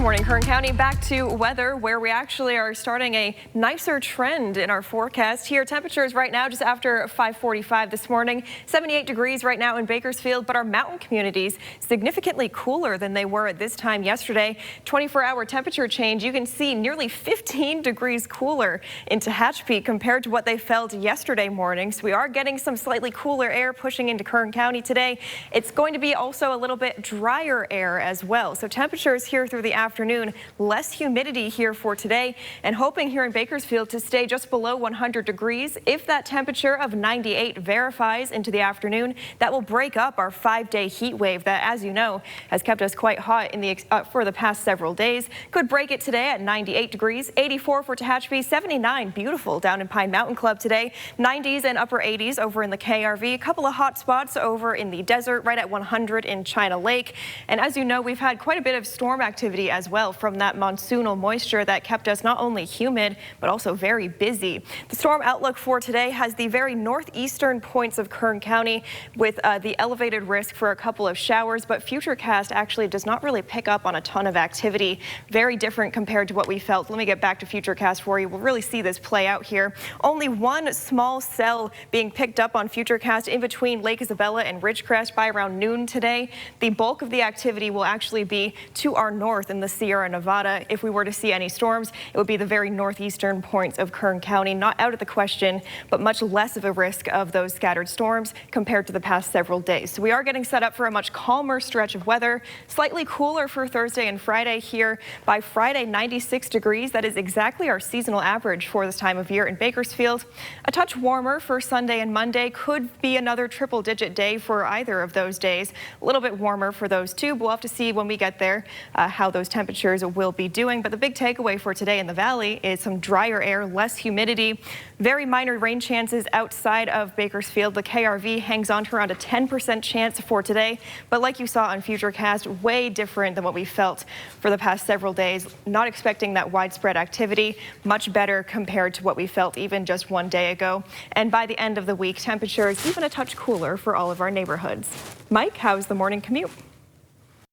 morning, Kern County. Back to weather, where we actually are starting a nicer trend in our forecast. Here, temperatures right now just after 5:45 this morning. 78 degrees right now in Bakersfield, but our mountain communities significantly cooler than they were at this time yesterday. 24-hour temperature change, you can see nearly 15 degrees cooler in Tehachapi compared to what they felt yesterday morning. So we are getting some slightly cooler air pushing into Kern County today. It's going to be also a little bit drier air as well. So temperatures here through the afternoon, less humidity here for today, and hoping here in Bakersfield to stay just below 100 degrees. If that temperature of 98 verifies into the afternoon, that will break up our 5-day heat wave that, as you know, has kept us quite hot in for the past several days. Could break it today at 98 degrees, 84 for Tehachapi, 79 beautiful down in Pine Mountain Club today, 90s and upper 80s over in the KRV. A couple of hot spots over in the desert, right at 100 in China Lake. And as you know, we've had quite a bit of storm activity as well from that monsoonal moisture that kept us not only humid, but also very busy. The storm outlook for today has the very northeastern points of Kern County with the elevated risk for a couple of showers, but Futurecast actually does not really pick up on a ton of activity. Very different compared to what we felt. Let me get back to Futurecast for you. We'll really see this play out here. Only one small cell being picked up on Futurecast in between Lake Isabella and Ridgecrest by around noon today. The bulk of the activity will actually be to our north in the Sierra Nevada. If we were to see any storms, it would be the very northeastern points of Kern County. Not out of the question, but much less of a risk of those scattered storms compared to the past several days. So we are getting set up for a much calmer stretch of weather. Slightly cooler for Thursday and Friday here. By Friday, 96 degrees. That is exactly our seasonal average for this time of year in Bakersfield. A touch warmer for Sunday and Monday. Could be another triple-digit day for either of those days. A little bit warmer for those two. We'll have to see when we get there how those temperatures will be doing. But the big takeaway for today in the valley is some drier air, less humidity, very minor rain chances outside of Bakersfield. The KRV hangs on to around a 10% chance for today. But like you saw on Futurecast, way different than what we felt for the past several days. Not expecting that widespread activity, much better compared to what we felt even just one day ago. And by the end of the week, temperatures even a touch cooler for all of our neighborhoods. Mike, how's the morning commute?